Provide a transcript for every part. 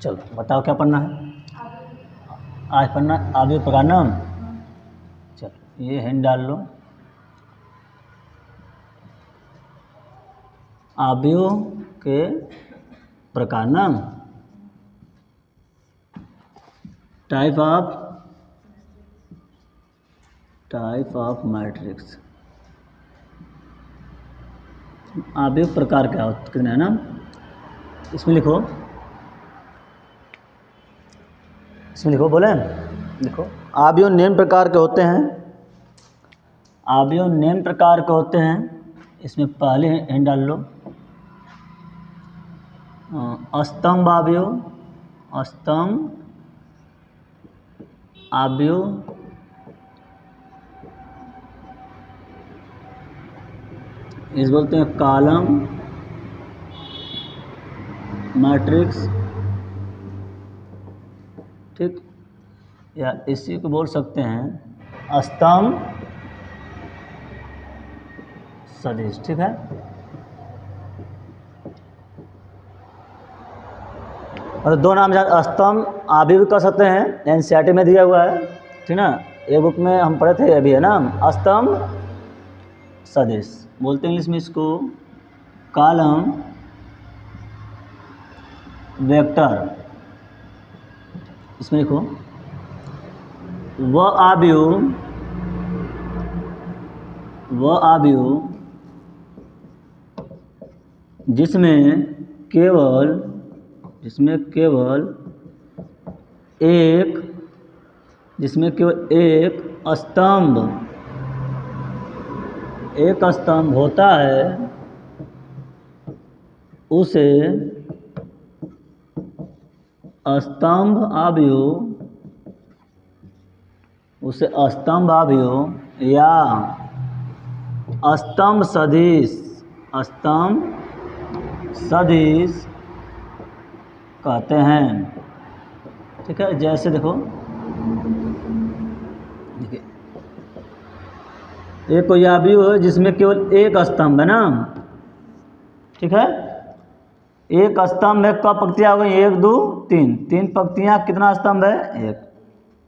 चलो बताओ क्या पढ़ना है आज। पढ़ना अवयव प्रकार नाम। चलो ये हिंट डाल लो। अवयव के प्रकार नाम। Type of matrix. अवयव प्रकार क्या होता कितने है ना, इसमें लिखो बोले लिखो। अवयव निम्न प्रकार के होते हैं। अवयव निम्न प्रकार के होते हैं। इसमें पहले हिंट डाल लो। स्तंभ अवयव। इस बोलते हैं कॉलम मैट्रिक्स, ठीक, या इसी को बोल सकते हैं स्तंभ सदिश, ठीक है। और दो नाम स्तंभ अवयव कर सकते हैं, एनसीईआरटी में दिया हुआ है, ठीक ना। ये बुक में हम पढ़े थे अभी, है ना। स्तंभ सदिश बोलते हैं इंग्लिश में इसको कॉलम वेक्टर। इसमें लिखो वह अवयव जिसमें केवल एक स्तंभ होता है, उसे स्तंभ अवयव या स्तंभ सदिश कहते हैं, ठीक है। जैसे देखो, देखिए एक कोई अवयव है जिसमें केवल एक स्तंभ है ना, ठीक है। एक स्तंभ है, कब पंक्तियाँ हो गई, 1 2 3, 3 पंक्तियाँ, कितना स्तंभ है, 1,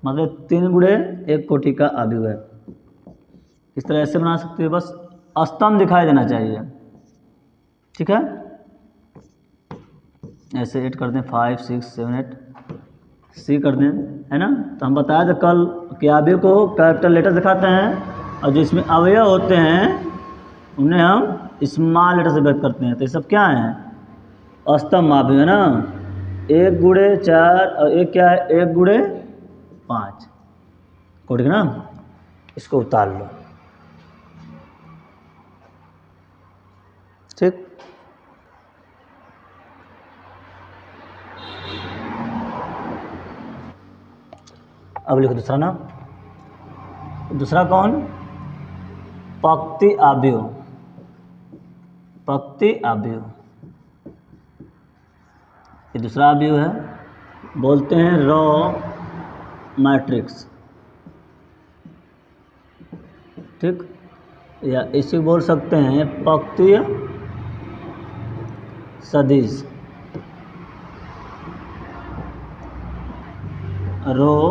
मतलब 3 गुणे 1 कोटि का अवयव है। इस तरह ऐसे बना सकते हो, बस स्तंभ दिखाई देना चाहिए, ठीक है। ऐसे 8 कर दें, 5 6 7 8 सी कर दें, है ना। तो हम बताया था कल कि अवयव को कैपिटल लेटर दिखाते हैं, और जिसमें अवयव होते हैं उन्हें हम स्मॉल लेटर से व्यक्त करते हैं। तो ये सब क्या है, स्तंभ अवयव, है ना। 1 गुणे 4 और एक क्या है, 1 गुणे 5 कोटि का ना। इसको उतार लो, ठीक। अब लिखो दूसरा नाम। दूसरा कौन, पंक्ति अवयव। ये दूसरा अवयव है, बोलते हैं रॉ मैट्रिक्स, ठीक, या इसे बोल सकते हैं पंक्ति सदिश, रो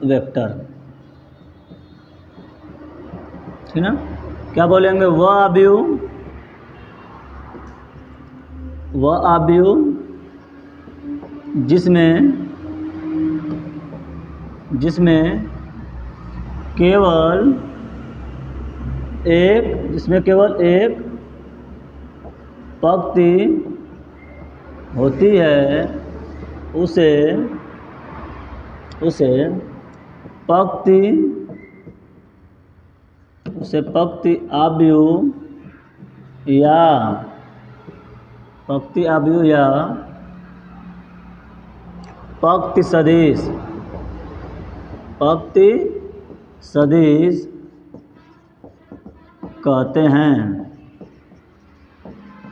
वेक्टर, ठीक ना। क्या बोलेंगे, वह अवयव जिसमें केवल एक पंक्ति होती है, उसे पंक्ति अवयव या पंक्ति सदिश कहते हैं,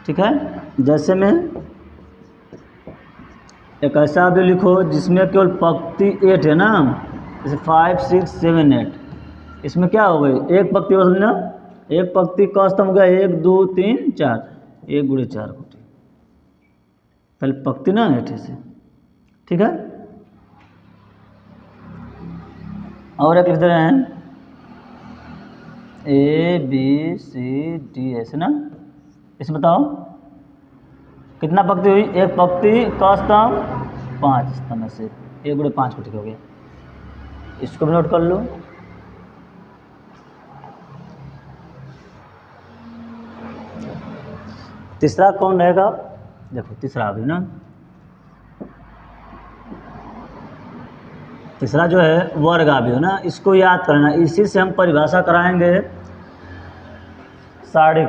ठीक है। जैसे में एक ऐसा अवयव लिखो जिसमें केवल पंक्ति 8 है ना, जैसे 5 6 7 8। इसमें क्या हो गई, एक पंक्ति बस लेना, एक पंक्ति का स्तंभ हो गया 1 2 3 4, 1 गुणे 4 कोटि, पहले पंक्ति ना 8 से। ठीक है। और एक लिख दे रहे हैं ABCD ऐसे ना। इसमें बताओ कितना पंक्ति हुई, एक पंक्ति का स्तंभ 5 स्तंभ में से 1 गुणे 5 को, ठीक हो गया। इसको भी नोट कर लो। तीसरा कौन रहेगा, देखो तीसरा भी ना, तीसरा जो है वर्ग अवयव ना, इसको याद करना, इसी से हम परिभाषा कराएंगे सारणिक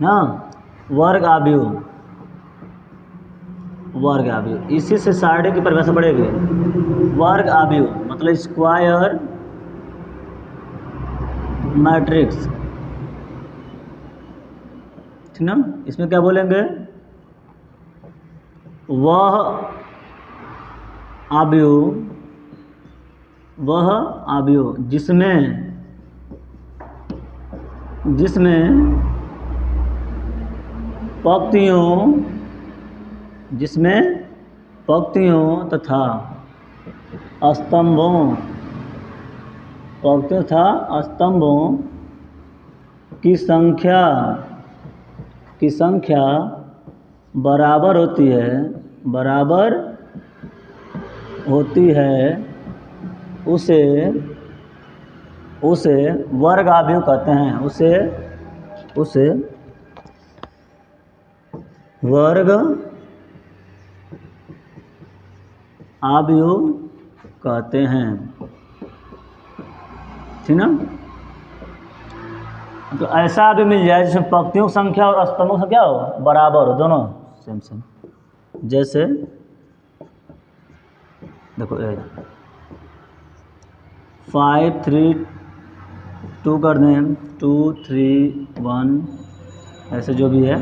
ना। वर्ग अवयव, वर्ग अवयव, इसी से सारणिक की परिभाषा पड़ेगी। वर्ग अवयव मतलब स्क्वायर मैट्रिक्स, ठीक ना। इसमें क्या बोलेंगे, वह अवयव, वह अवयव जिसमें पंक्तियों तथा स्तंभों की संख्या बराबर होती है, उसे वर्ग अवयव कहते हैं। उसे वर्ग अवयव कहते हैं, ठीक ना। तो ऐसा भी मिल जाए जिसमें पंक्तियों की संख्या और स्तंभों की संख्या हो बराबर हो, दोनों सेम। जैसे देखो 5 3 2 कर दें, 2 3 1 ऐसे जो भी है,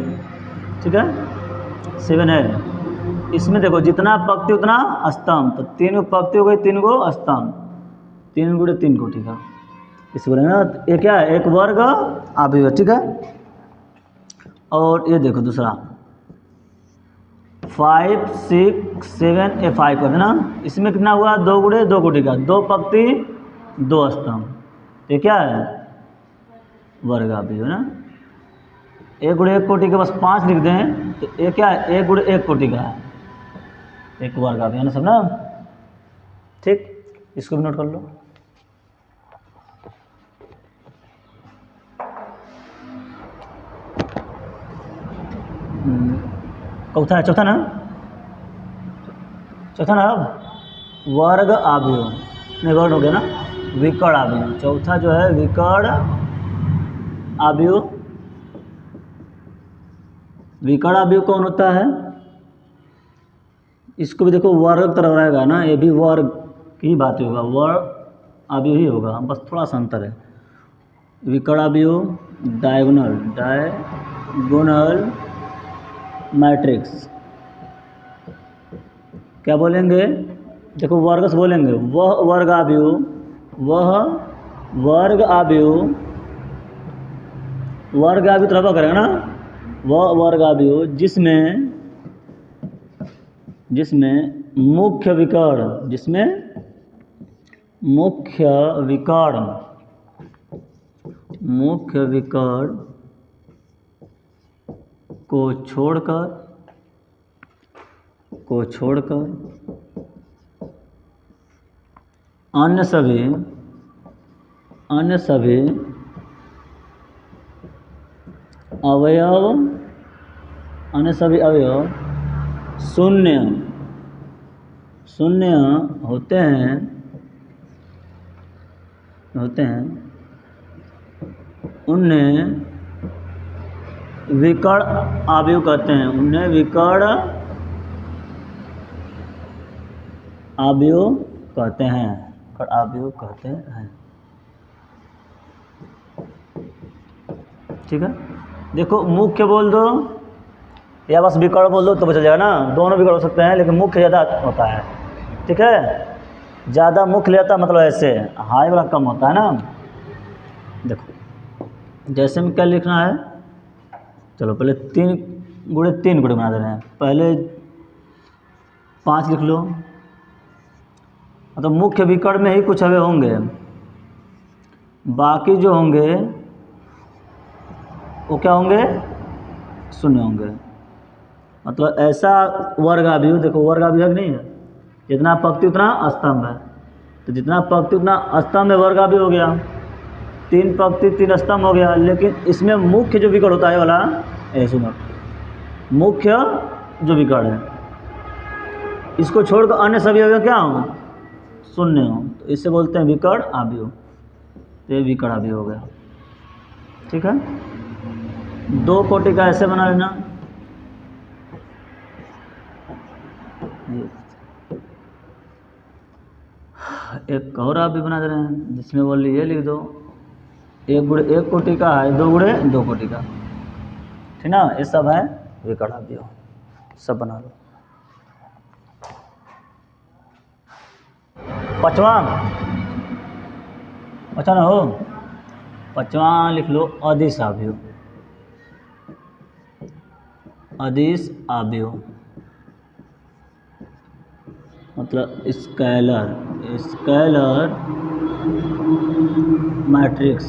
ठीक है। 7 है, इसमें देखो जितना पंक्ति उतना स्तंभ, तो 3 गो पंक्ति हो गई, 3 गो स्तंभ, 3 गुणे 3 को, ठीक है। इसे बोलेंगे ना, ये क्या है, एक वर्ग अवयव, ठीक है। और ये देखो दूसरा 5 6 7 ये 5 कर देना, इसमें कितना हुआ, 2 गुणे 2 को, ठीक है। 2 पंक्ति 2 स्तंभ, ये क्या है, वर्ग अवयव ना। 1 गुणे 1 कोटि के बस 5 लिख दें तो ये क्या है, 1 गुणे 1 कोटि का है, एक वर्ग अवयव ना सब ना, ठीक। इसको भी नोट कर लो। चौथा ना अब वर्ग अवयव नहीं, वर्ग हो गया ना, विकर्ण अवयव। चौथा जो है विकर्ण अवयव। विकर्ण अवयव कौन होता है, इसको भी देखो वर्ग तरह रहेगा ना, ये भी वर्ग की बात होगा, वर्ग अवयव ही होगा, बस थोड़ा सा अंतर है। विकर्ण अवयव डायगोनल मैट्रिक्स क्या बोलेंगे, देखो वर्ग से बोलेंगे, वह वर्ग अवयव तरफ करेगा ना, वह वर्ग अवयव जिसमें मुख्य विकर्ण को छोड़कर अन्य सभी अवयव शून्य होते हैं, उन्हें विकर्ण अवयव कहते हैं, ठीक है। देखो मुख्य बोल दो या बस विकर्ण बोल दो तो चल जाएगा ना, दोनों विकर्ण हो सकते हैं, लेकिन मुख्य ज़्यादा होता है, ठीक है। ज़्यादा मुख्य लेता मतलब ऐसे हाई वाला कम होता है ना। देखो जैसे में क्या लिखना है, चलो पहले 3 गुणे 3 गुणे बना दे रहे हैं। पहले 5 लिख लो। मतलब मुख्य विकर्ण में ही कुछ अवयव होंगे, बाकी जो होंगे वो क्या होंगे, शून्य होंगे। मतलब ऐसा वर्गावयव, देखो वर्गावयव नहीं है, जितना पंक्ति उतना स्तंभ है, तो जितना पंक्ति उतना स्तंभ में वर्गावयव हो गया, 3 पंक्ति 3 स्तंभ हो गया। लेकिन इसमें मुख्य जो विकर्ण होता है वाला, सुनो, मुख्य जो विकर्ण है इसको छोड़कर अन्य सभी अवयव क्या हो, शून्य हो, तो इससे बोलते हैं विकर्ण अवयव। तो ये विकर्ण अवयव हो गया। ठीक है, 2 कोटि का ऐसे बना लेना। एक और आप भी बना दे रहे हैं, जिसमें बोल ये लिख दो 1 गुणे 1 कोटि का है, 2 गुणे 2 कोटि का, ठीक ना। ये सब है विकर्ण अवयव, सब बना लो। 5वां ना हो, 5वां लिख लो अदिश अवयव। अदिश अवयव मतलब स्केलर मैट्रिक्स।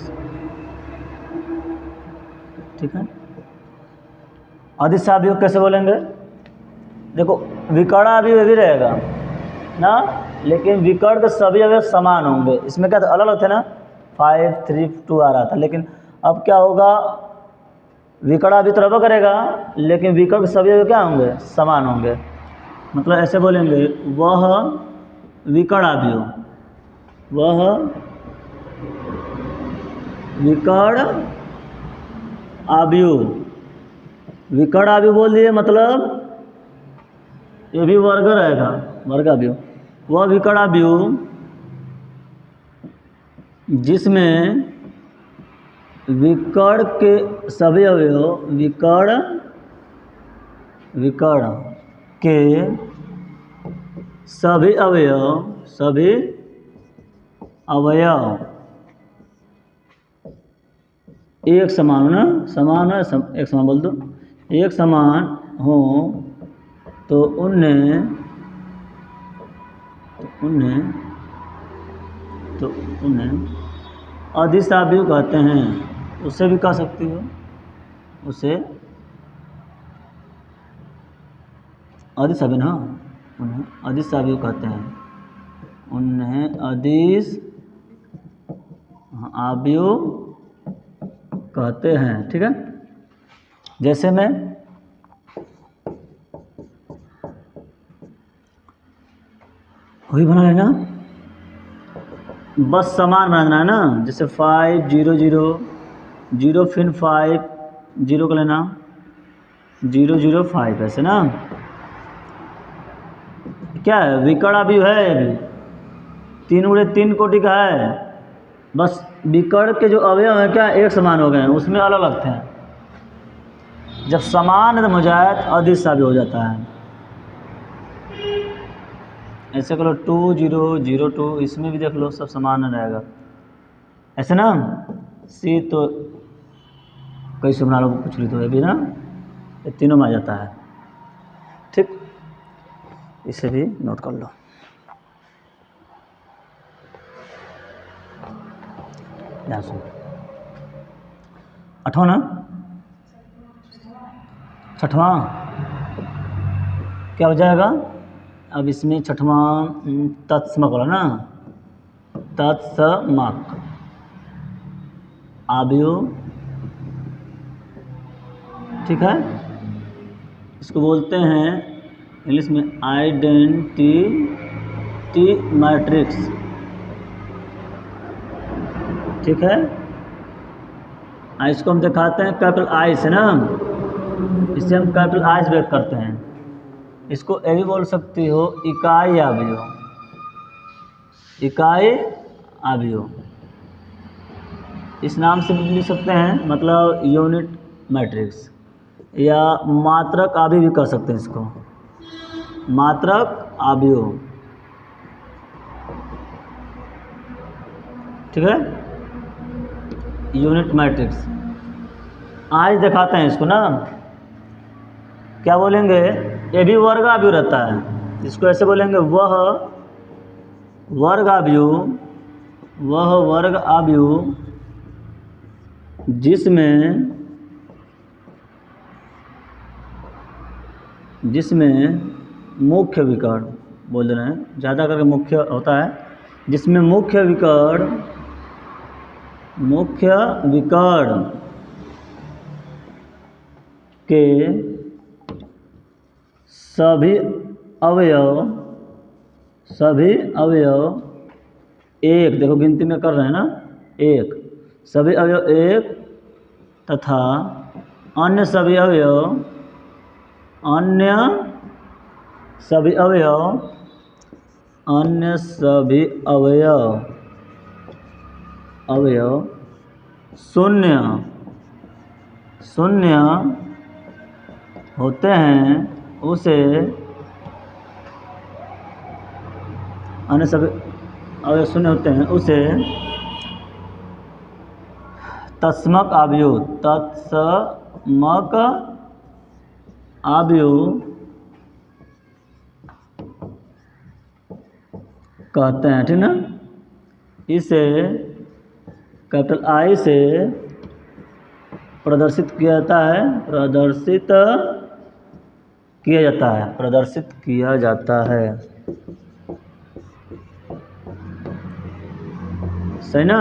ठीक है, अदिश अवयव कैसे बोलेंगे, देखो विकर्ण अवयव भी रहेगा ना, लेकिन विकर्ण के सभी अवयव समान होंगे। इसमें क्या अलग अलग थे ना, 5, 3, 2 आ रहा था, लेकिन अब क्या होगा, विकर्ण अवयव तो रहबा करेगा, लेकिन विकर्ण के सभी अवयव क्या होंगे, समान होंगे। मतलब ऐसे बोलेंगे, वह विकर्ण अवयव, वह विकर्ण अवयव, विकर्ण अवयव बोल दिए, मतलब ये भी वर्ग रहेगा, वर्ग अवयव। वह विकर्ण अवयव जिसमें विकर्ण के सभी अवयव, विकर्ण के सभी अवयव एक समान हो ना, समान है, एक समान बोल दो, एक समान हो, तो उन्हें अदिश अवयव कहते हैं। उससे भी कह सकती हो, उसे अदिश अवयव ना, उन्हें अदिश अवयव कहते हैं, उन्हें अदिश अवयव कहते हैं। ठीक है, जैसे मैं वही बना लेना, बस समान बनाना है ना, जैसे 5 0 0 0 फिर 5 0 का लेना, 0 0 5 ऐसे ना। क्या है, विकर्ण अवयव है, ये भी 3 गुणे 3 कोटि का है, बस विकर्ण के जो अवयव हैं क्या एक समान हो गए हैं, उसमें अलग अलग थे। जब समान हो जाए तो अदिश अवयव हो जाता है। ऐसे करो 2 0 0 2, इसमें भी देख लो सब समान रहेगा, ऐसे ना। सी तो कैसे बना लो, कुछ भी तो ये भी ना, ये तीनों में आ जाता है। ठीक, इसे भी नोट कर लो। ध्यान सुनो, 8वां ना, 6वां क्या हो जाएगा। अब इसमें 6वां तत्समक वाला ना, तत्समक अवयव। ठीक है, इसको बोलते हैं इंग्लिश में आइडेंटिटी मैट्रिक्स। ठीक है, इसको हम दिखाते हैं कैपिटल आई से ना, इसे हम कैपिटल आई से व्यक्त करते हैं। इसको ये भी बोल सकती हो इकाई अवयव, इकाई अवयव इस नाम से भी लिख सकते हैं, मतलब यूनिट मैट्रिक्स, या मात्रक अवयव भी कह सकते हैं इसको, मात्रक अवयव। ठीक है, यूनिट मैट्रिक्स। आज दिखाते हैं इसको ना, क्या बोलेंगे, ये भी वर्ग अवयव रहता है, इसको ऐसे बोलेंगे, वह वर्ग आव्यूह, वह वर्ग आव्यूह जिसमें मुख्य विकर्ण बोल रहे हैं, ज़्यादा करके मुख्य होता है, जिसमें मुख्य विकर्ण के सभी अवयव एक, देखो गिनती में कर रहे हैं ना, एक, सभी अवयव एक तथा अन्य सभी अवयव शून्य होते हैं, उसे अन्य सभी अवयव शून्य होते हैं उसे तत्समक आव्यूह कहते हैं, ठीक ना। इसे कैपिटल आई से प्रदर्शित किया जाता है। सही ना।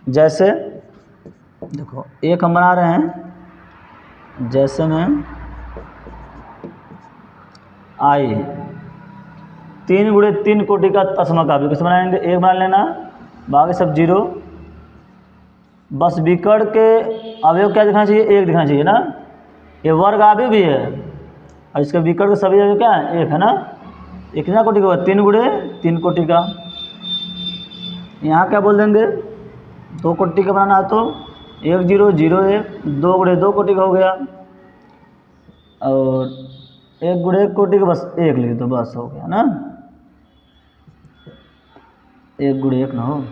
जैसे देखो एक हम बना रहे हैं, जैसे में आई 3 गुणे 3 कोटि का तत्समक आव्यूह कैसे बनाएंगे, एक बना लेना, बाकी सब जीरो, बस विकर्ण के अवयव क्या दिखना चाहिए, एक दिखना चाहिए ना। ये वर्ग आव्यूह भी है और इसके विकर्ण के सभी अवयव क्या है, एक है ना। एक कितना कोटि का होगा, 3 गुणे 3 कोटि का। यहाँ क्या बोल देंगे, 2 कोटि का बनाना है तो 1 0 0 1, 2 गुणे 2 कोटि का हो गया, और 1 गुणे 1 कोटि का बस 1 लिख दो, बस हो गया ना। 1 गुणे 1 ना हो।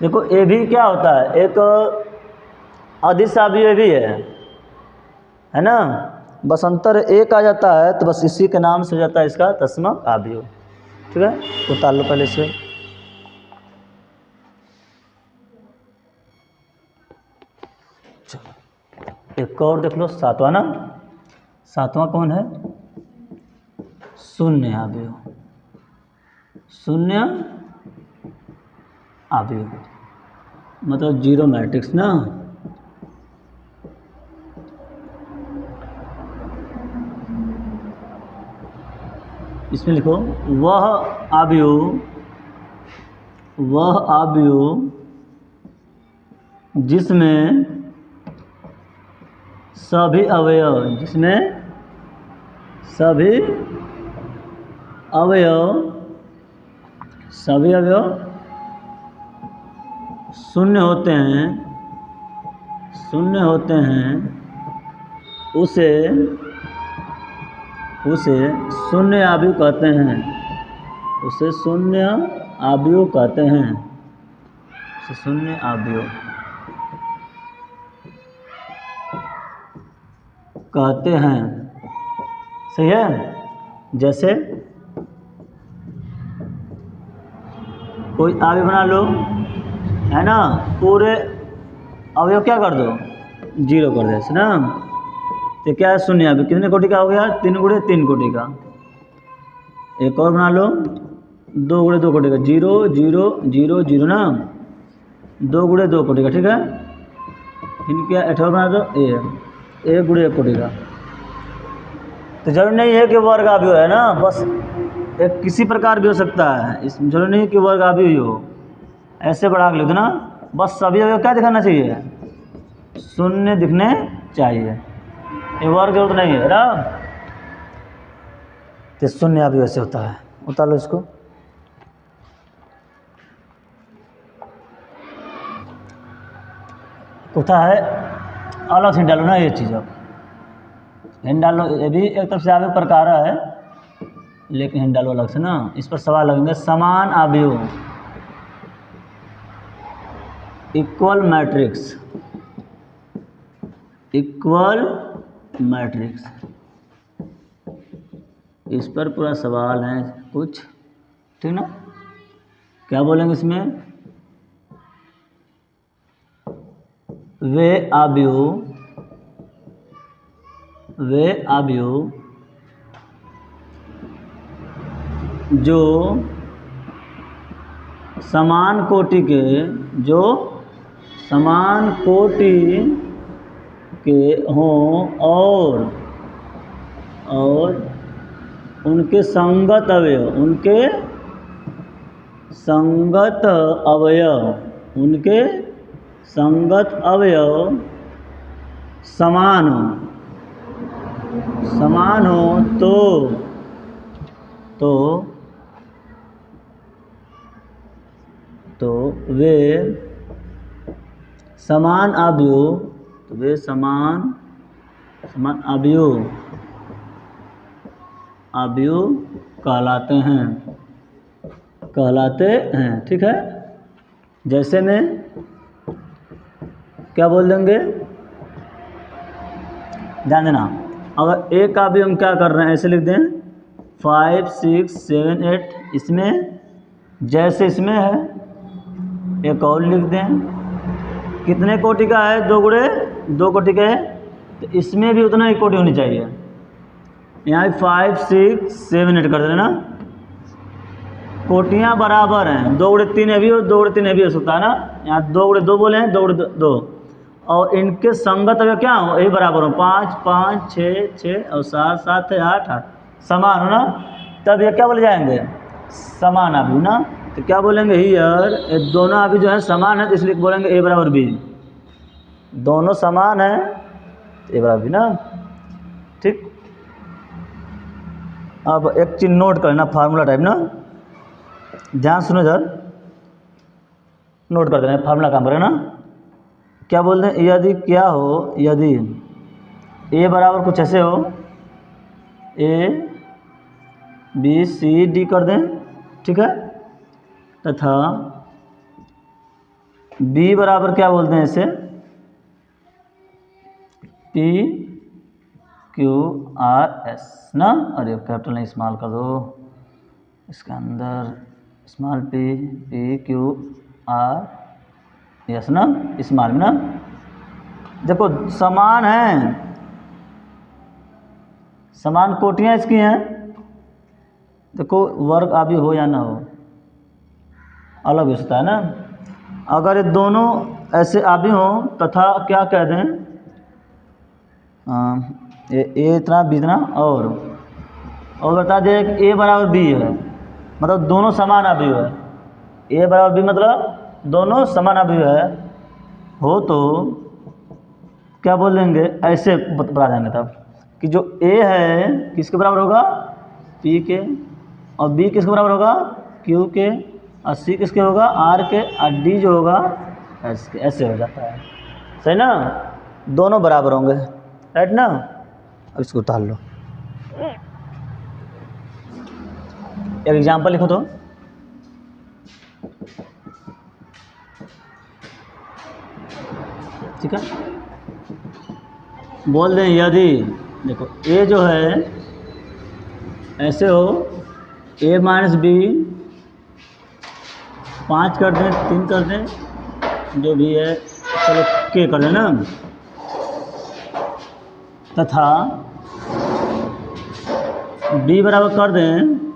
देखो ये भी क्या होता है, एक अदिश आव्यूह भी है ना, बस अंतर एक आ जाता है, तो बस इसी के नाम से हो जाता है इसका तत्समक आव्यूह। ठीक है, उतार लो पहले से। चलो एक और देख लो, 7वां ना, 7वां कौन है, शून्य आव्यूह। शून्य आव्यूह मतलब जीरो मैट्रिक्स ना। इसमें लिखो, वह आव्यूह जिसमें सभी अवयव शून्य होते हैं उसे शून्य आव्यूह कहते हैं। उसे शून्य आव्यूह कहते हैं। सही है। जैसे कोई आव्यूह बना लो, है ना, पूरे अवयव क्या कर दो, 0 कर दे ना, तो क्या है, शून्य आव्यूह। कितने कोटि का हो गया, 3 गुणे 3 कोटि का। एक और बना लो, 2 गुणे 2 कोटि का, 0 0 0 0 ना, 2 गुणे 2 कोटि का। ठीक है, फिर क्या 18 बना दो, 1 गुणे 1 कोटि का। तो जरूरी नहीं है कि वर्ग आव्यूह है ना, बस एक किसी प्रकार भी हो सकता है, इस जरूरी नहीं है कि वर्ग आव्यूह ही हो। ऐसे बढ़ा के लिख दो ना, बस सभी अवयव क्या दिखाना चाहिए, शून्य दिखने चाहिए, ये वर्ग जरूरत नहीं है ना। तो शून्य आव्यूह ऐसे होता है। उतार लो इसको। होता है अलग से डालो ना, ये चीज़ अब हिंड डालो, ये भी एक तरफ से आव्यूह प्रकार है, लेकिन हिंड डालो अलग से ना। इस पर सवाल लगेंगे, समान आव्यूह इक्वल मैट्रिक्स इस पर पूरा सवाल है कुछ, ठीक ना। क्या बोलेंगे इसमें, वे अवयव जो समान कोटि के हों और उनके संगत अवयव समान हो तो वे समान अवयव कहलाते हैं, ठीक है। जैसे में क्या बोल देंगे, ध्यान देना, अगर एक का भी हम क्या कर रहे हैं ऐसे लिख दें 5 6 7 8, इसमें जैसे इसमें है एक और लिख दें, कितने कोटि का है, 2 गुणे 2 कोटि का है, तो इसमें भी उतना ही कोटि होनी चाहिए। यहाँ 5 6 7 8 कर देना ना, कोटियाँ बराबर हैं, 2 गुणे 3 है भी हो, 2 गुणे 3 है भी हो सकता है ना। यहाँ 2 गुणे 2 बोले हैं, 2 गुणे 2, और इनके संगत अवयव क्या हो, यही बराबर हो, 5 5 6 6 और 7 7 है 8 8, समान हो ना, तब ये क्या बोले जाएंगे, समान अवयव ना। तो क्या बोलेंगे, हियर दोनों अभी जो है समान है, तो इसलिए बोलेंगे ए बराबर बी, दोनों समान है ए बराबर बी ना, ठीक। अब एक चीज नोट करना, फार्मूला टाइप ना, ध्यान सुनो इधर, नोट कर देना, फार्मूला काम करें ना। क्या बोलते हैं, यदि क्या हो, यदि ए बराबर कुछ ऐसे हो, ए बी सी डी कर दें, ठीक है, तथा बी बराबर क्या बोलते हैं इसे, पी क्यू आर एस ना, अरे कैपिटल नहीं स्मॉल कर दो, इसके अंदर small P Q R S ना, स्मॉल में ना। देखो समान है, समान कोटियाँ इसकी हैं, देखो वर्ग अभी हो या ना हो अलग होता है ना। अगर ये दोनों ऐसे आदि हों तथा क्या कह दें, ए इतना बी इतना, और बता दें कि ए बराबर बी है, मतलब दोनों समान अवयव है, ए बराबर बी मतलब दोनों समान अवयव है हो, तो क्या बोलेंगे, ऐसे बता देंगे तब कि जो ए है किसके बराबर होगा, पी के, और बी किसके बराबर होगा, क्यू के, और सी किसके होगा, आर के, और डी जो होगा एस के, ऐसे हो जाता है, सही ना, दोनों बराबर होंगे, राइट ना। अब इसको उतार लो, एक एग्जाम्पल लिखो तो, ठीक है, बोल दें यदि, देखो ए जो है ऐसे हो, ए माइनस बी 5 कर दें, 3 कर दें, जो भी है, चलो के कर दें ना, तथा बी बराबर कर दें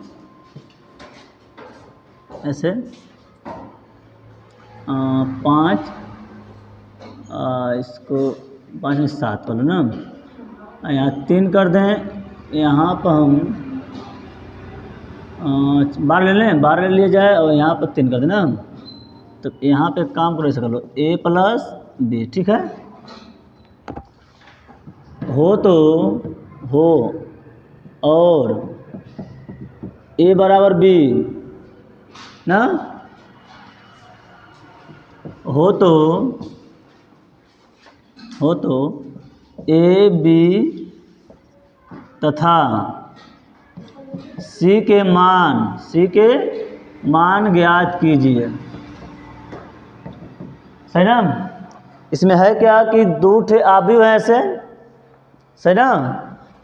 ऐसे 5, इसको 5 में 7 कर लो ना, यहाँ 3 कर दें, यहाँ पर हम 12 ले लें, 12 ले लिया जाए, और यहाँ पर 3 कर देना, तो यहाँ पे काम करो, ऐसे कर लो, ए प्लस बी, ठीक है, हो तो हो, और ए बराबर बी ना, हो तो ए बी तथा सी के मान ज्ञात कीजिए, सही ना। इसमें है क्या कि 2 ठे अवयव है ऐसे, सही ना,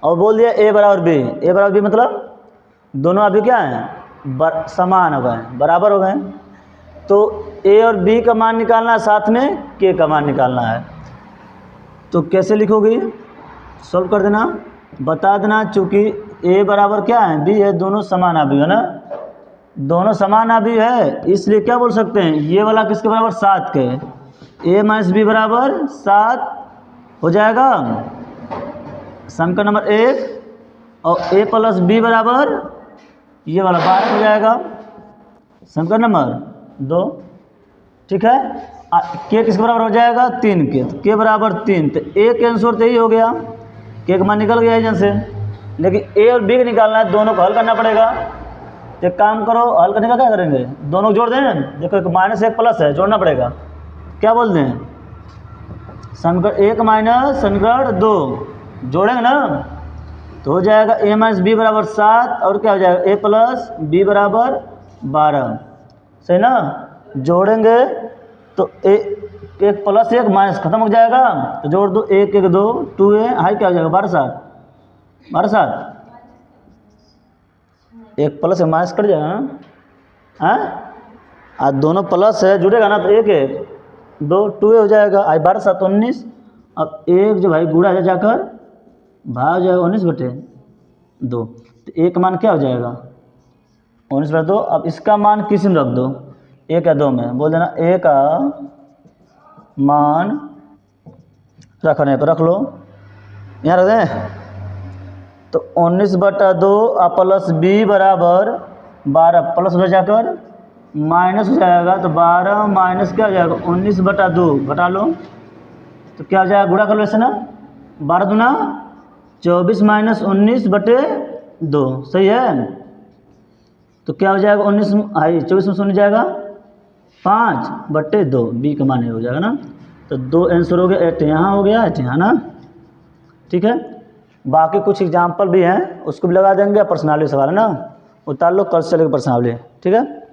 और बोल दिया ए बराबर बी, ए बराबर बी मतलब दोनों अभी क्या हैं, समान हो गए, बराबर हो गए। तो ए और बी का मान निकालना है, साथ में के का मान निकालना है। तो कैसे लिखोगे, सॉल्व कर देना, बता देना। चूँकि ए बराबर क्या है, बी है, दोनों समान अभी है ना, दोनों समान अभी है, इसलिए क्या बोल सकते हैं, ये वाला किसके बराबर, 7 के। ए माइनस बी बराबर 7 हो जाएगा समीकरण नंबर 1, और ए प्लस बी बराबर ये वाला 12 हो जाएगा समीकरण नंबर 2। ठीक है, के किसके बराबर हो जाएगा, 3 के, तो के बराबर 3, तो ए के आंसर तो यही हो गया, के का मान निकल गया एजेंट से। लेकिन ए और बी का निकालना है, दोनों को हल करना पड़ेगा। एक काम करो, हल करने का क्या करेंगे, दोनों को जोड़ दें। देखो एक माइनस एक प्लस है, जोड़ना पड़ेगा। क्या बोलते हैं, समीकरण 1 माइनस समीकरण 2 जोड़ेंगे ना, तो हो जाएगा ए माइनस बी बराबर 7, और क्या हो जाएगा, ए प्लस बी बराबर 12। सही ना, जोड़ेंगे तो एक प्लस एक माइनस खत्म हो जाएगा, तो जोड़ दो, 1 1 2 2 है, हाई क्या हो जाएगा, 12 7 एक प्लस एक माइनस कट जाएगा ना, हाँ, दोनों प्लस है, जुड़ेगा ना, तो 1 1 2 2 हो जाएगा, आई 12 7 19। अब एक जो भाई गुणा है जाकर भाग हो जाएगा 19/2, तो एक मान क्या हो जाएगा, 19/2। अब इसका मान किसी में रख दो, 1 या 2 में, बोल देना ए का मान रखने पर रख लो, यहाँ रख दें। तो 19/2 प्लस बी बराबर 12, प्लस हो जाकर माइनस हो जाएगा, तो 12 माइनस क्या हो जाएगा, 19/2 घटा लो, तो क्या हो जाएगा, गुणा कर लो ऐसे ना, 12 दूना 24 माइनस 19/2, सही है। तो क्या हो जाएगा, 19 आई 24 में शून्य जाएगा, 5/2, बी का मान हो जाएगा ना। तो 2 आंसर हो गया, 8 यहाँ हो गया, 8 यहाँ ना। ठीक है, बाकी कुछ एग्जाम्पल भी हैं, उसको भी लगा देंगे। पर्सनालिटी सवाल है ना, उतार लो, कल से चलेगा पर्सनालिटी। ठीक है।